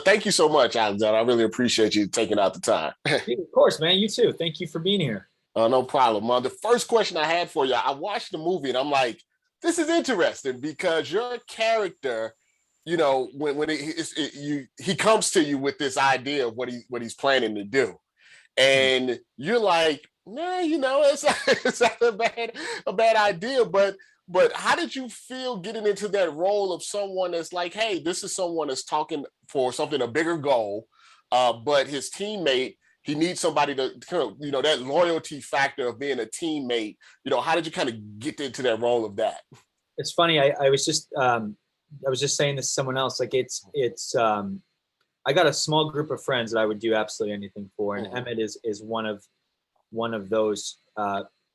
Thank you so much, Alexander. I really appreciate you taking out the time. Of course, man. You too. Thank you for being here. No problem. The first question I had for you, I watched the movie and I'm like, this is interesting because your character, when he comes to you with this idea of what he's planning to do, and you're like, nah, it's not a bad idea, but how did you feel getting into that role of someone that's like, hey, this is someone that's talking for something, a bigger goal, but his teammate, he needs somebody to kind of, that loyalty factor of being a teammate. How did you kind of get into that role of that? It's funny. I was just saying this to someone else. Like I got a small group of friends that I would do absolutely anything for, and Emmett is one of those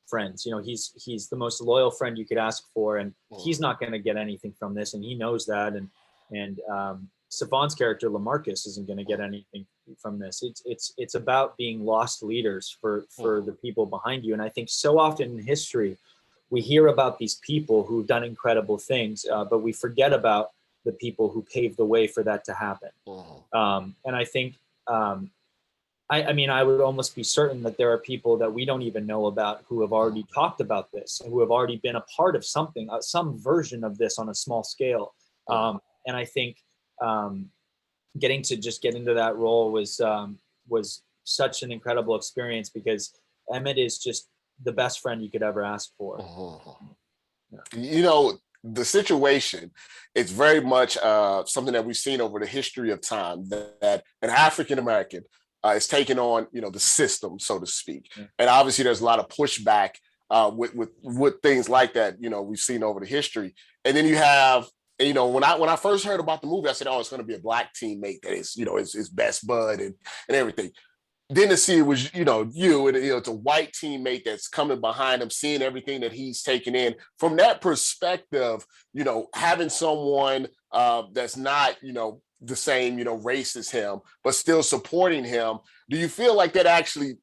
friends. He's the most loyal friend you could ask for, and he's not going to get anything from this, and he knows that. And Stefan's character Lamarcus isn't going to get anything from this. It's about being lost leaders for the people behind you, and I think so often in history we hear about these people who've done incredible things, but we forget about the people who paved the way for that to happen. And I think, I would almost be certain that there are people that we don't even know about who have already talked about this and who have already been a part of something, some version of this on a small scale. And I think getting to just get into that role was such an incredible experience because Emmett is just the best friend you could ever ask for. Yeah. The situation, it's very much something that we've seen over the history of time that an African American is taking on, the system, so to speak. And obviously there's a lot of pushback with things like that, we've seen over the history. And then you have, when I first heard about the movie, I said, oh, it's going to be a Black teammate that is, his best bud and everything. Then to see it was, it's a white teammate that's coming behind him, seeing everything that he's taking in. From that perspective, having someone that's not, the same, race as him, but still supporting him, do you feel like that actually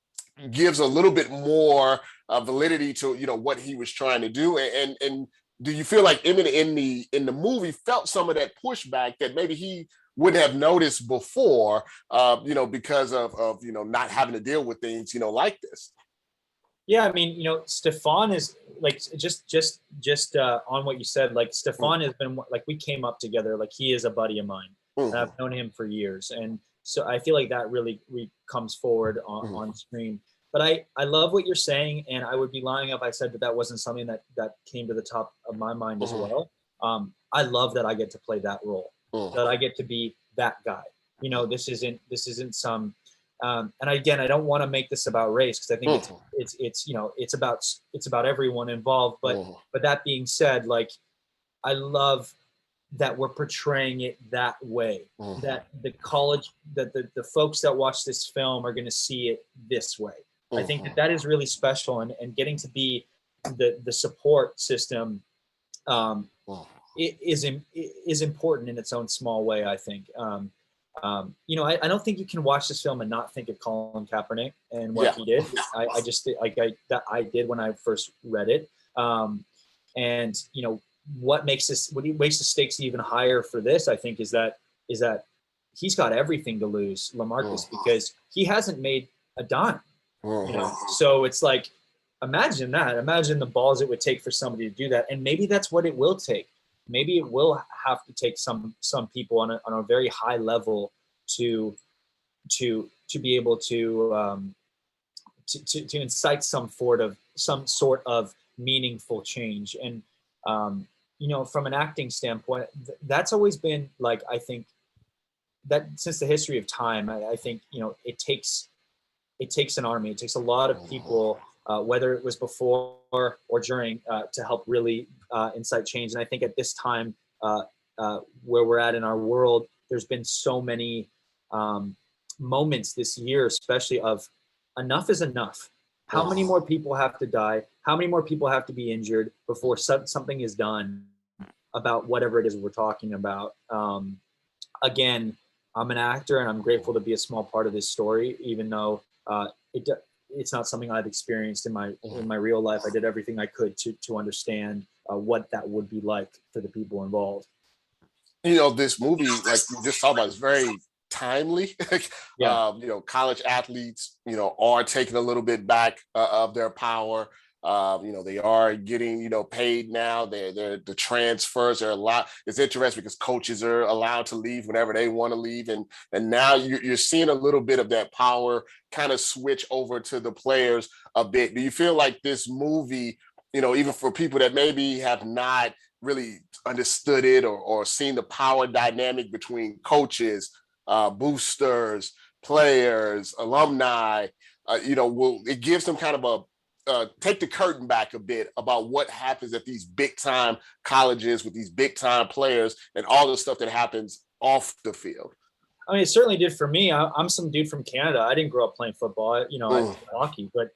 gives a little bit more validity to, what he was trying to do? And do you feel like Emmett in the movie felt some of that pushback that maybe he wouldn't have noticed before, because of not having to deal with things, like this? Yeah, Stefan is like just on what you said. Like Stefan has been like we came up together. Like he is a buddy of mine, and I've known him for years, and so I feel like that really comes forward on screen. But I love what you're saying, and I would be lying if I said that wasn't something that came to the top of my mind as well. I love that I get to play that role. That I get to be that guy. This isn't some. And again, I don't want to make this about race because I think it's about everyone involved. But that being said, like I love that we're portraying it that way. That the folks that watch this film are going to see it this way. I think that is really special, and getting to be the support system. It is important in its own small way, I think. I don't think you can watch this film and not think of Colin Kaepernick and what he did. I just I did when I first read it. And what makes the stakes even higher for this, I think, is that he's got everything to lose, Lamarcus, because he hasn't made a dime. So it's like, imagine the balls it would take for somebody to do that, and maybe that's what it will take. Maybe it will have to take some people on a very high level to be able to incite some sort of meaningful change. And from an acting standpoint, that's always been like, I think that since the history of time, I think it takes an army. It takes a lot of people. Whether it was before or during, to help really incite change. And I think at this time, where we're at in our world, there's been so many moments this year, especially of enough is enough. How many more people have to die? How many more people have to be injured before something is done about whatever it is we're talking about? Again, I'm an actor, and I'm grateful to be a small part of this story, even though it's not something I've experienced in my real life. I did everything I could to understand what that would be like for the people involved. This movie, like you just talked about, is very timely. Yeah. College athletes, are taking a little bit back of their power. They are getting, paid now. They're the transfers are a lot. It's interesting because coaches are allowed to leave whenever they want to leave. And now you're seeing a little bit of that power kind of switch over to the players a bit. Do you feel like this movie, even for people that maybe have not really understood it or seen the power dynamic between coaches, boosters, players, alumni, it gives them kind of take the curtain back a bit about what happens at these big time colleges with these big time players and all the stuff that happens off the field. I mean, it certainly did for me. I'm some dude from Canada. I didn't grow up playing football. I played hockey, but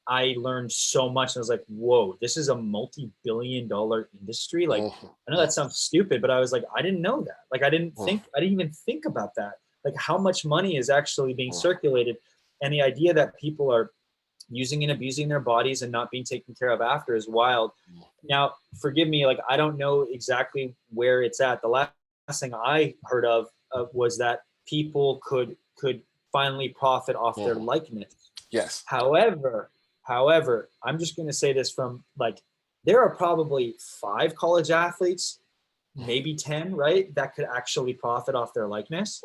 I learned so much. And I was like, whoa, this is a multi-billion-dollar industry. Like, I know that sounds stupid, but I was like, I didn't know that. Like, I didn't even think about that. Like, how much money is actually being circulated. And the idea that people are using and abusing their bodies and not being taken care of after is wild. Now, forgive me, like, I don't know exactly where it's at. The last thing I heard of was that people could finally profit off their likeness. Yes. However, I'm just going to say this from, like, there are probably 5 college athletes, maybe 10, right, that could actually profit off their likeness.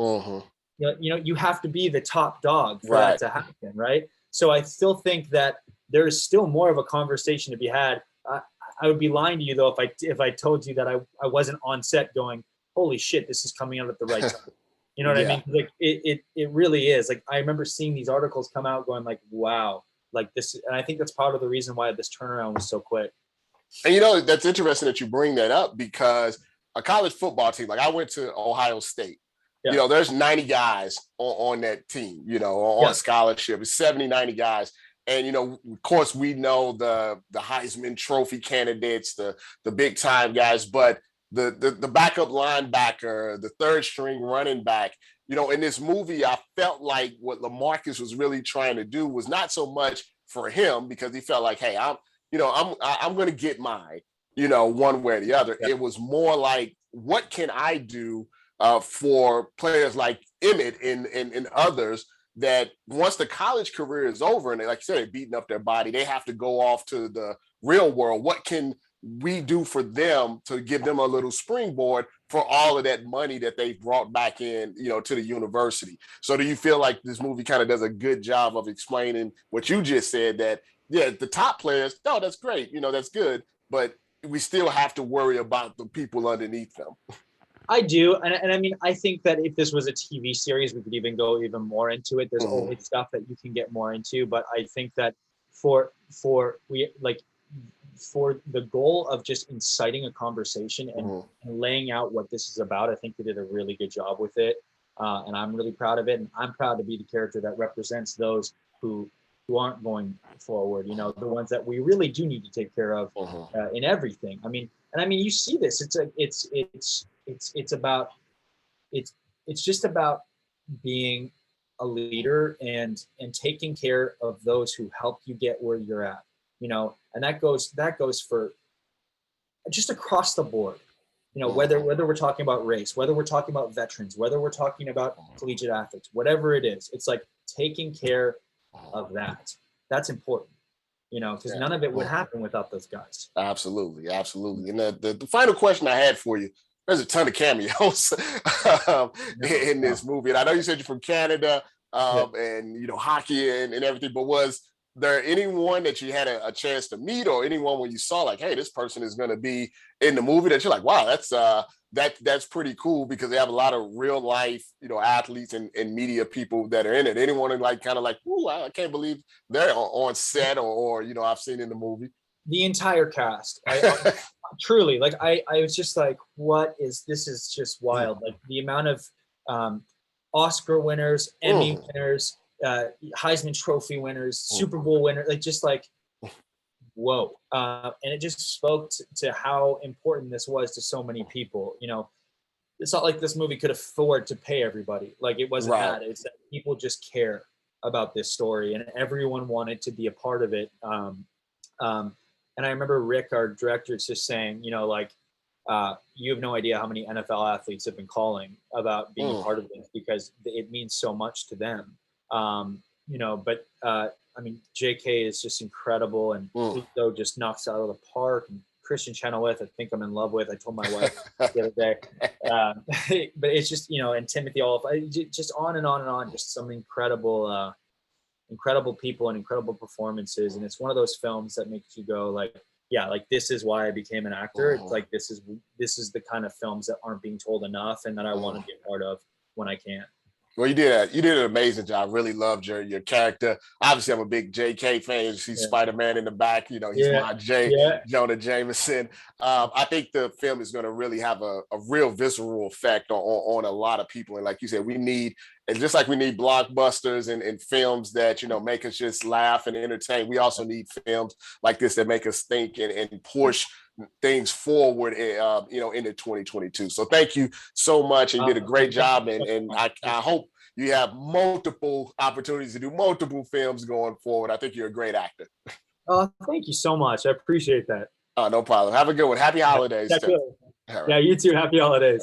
You have to be the top dog for that to happen, right? So I still think that there is still more of a conversation to be had. I would be lying to you though if I told you that I wasn't on set going, holy shit, this is coming out at the right time. You know what I mean? Like it really is. Like, I remember seeing these articles come out going like, wow, like this, and I think that's part of the reason why this turnaround was so quick. And that's interesting that you bring that up, because a college football team, like I went to Ohio State. Yeah. There's 90 guys on that team, on scholarship. It's 70, 90 guys. And, of course, we know the Heisman Trophy candidates, the big time guys, but the backup linebacker, the third string running back, in this movie, I felt like what LaMarcus was really trying to do was not so much for him, because he felt like, hey, I'm going to get mine, one way or the other. Yeah. It was more like, what can I do for players like Emmett and others that once the college career is over and they, like you said, they're beating up their body, they have to go off to the real world. What can we do for them to give them a little springboard for all of that money that they've brought back in, to the university? So do you feel like this movie kind of does a good job of explaining what you just said, that, yeah, the top players, no, that's great, that's good, but we still have to worry about the people underneath them? I do, and I mean, I think that if this was a TV series, we could even go even more into it. There's always stuff that you can get more into, but I think that for the goal of just inciting a conversation and laying out what this is about, I think they did a really good job with it, and I'm really proud of it. And I'm proud to be the character that represents those who aren't going forward. The ones that we really do need to take care of in everything. I mean, you see this. It's just about being a leader and taking care of those who help you get where you're at, and that goes for just across the board, whether we're talking about race, whether we're talking about veterans, whether we're talking about collegiate athletes, whatever it is, it's like taking care of that. That's important, because none of it would happen without those guys. Absolutely. And the final question I had for you, there's a ton of cameos in this movie. And I know you said you're from Canada and, hockey and everything, but was there anyone that you had a chance to meet, or anyone when you saw like, hey, this person is going to be in the movie, that you're like, wow, that's pretty cool, because they have a lot of real life, athletes and media people that are in it? Anyone like kind of like, ooh, I can't believe they're on set or I've seen in the movie? The entire cast. I truly, like, I was just like, this is just wild. Like, the amount of Oscar winners, Emmy winners, Heisman Trophy winners, Super Bowl winners, like, just like, whoa. And it just spoke to how important this was to so many people. It's not like this movie could afford to pay everybody. Like, it wasn't that. It's that people just care about this story, and everyone wanted to be a part of it. And I remember Rick, our director, just saying, like, You have no idea how many NFL athletes have been calling about being a Mm. part of this because it means so much to them. You know, but I mean, JK is just incredible, and Uzo just knocks it out of the park. And Christian Chenoweth, I think I'm in love with. I told my wife the other day. But it's just, you know, and Timothy Olyphant, just on and on and on, just some incredible, incredible people and incredible performances. And it's one of those films that makes you go like, yeah, like this is why I became an actor. It's like this is the kind of films that aren't being told enough and that I want to be a part of when I can. Well, you did an amazing job. Really loved your character. Obviously, I'm a big JK fan. You see Spider-Man in the back. You know, he's my Jonah Jameson. I think the film is going to really have a real visceral effect on a lot of people. And like you said, we need, and just like we need blockbusters and films that, you know, make us just laugh and entertain, we also need films like this that make us think and push things forward, you know, into 2022. So thank you so much, and you did a great job. And I hope you have multiple opportunities to do multiple films going forward. I think you're a great actor. Oh, thank you so much. I appreciate that. No problem. Have a good one. Happy holidays. Yeah, you too. Happy holidays.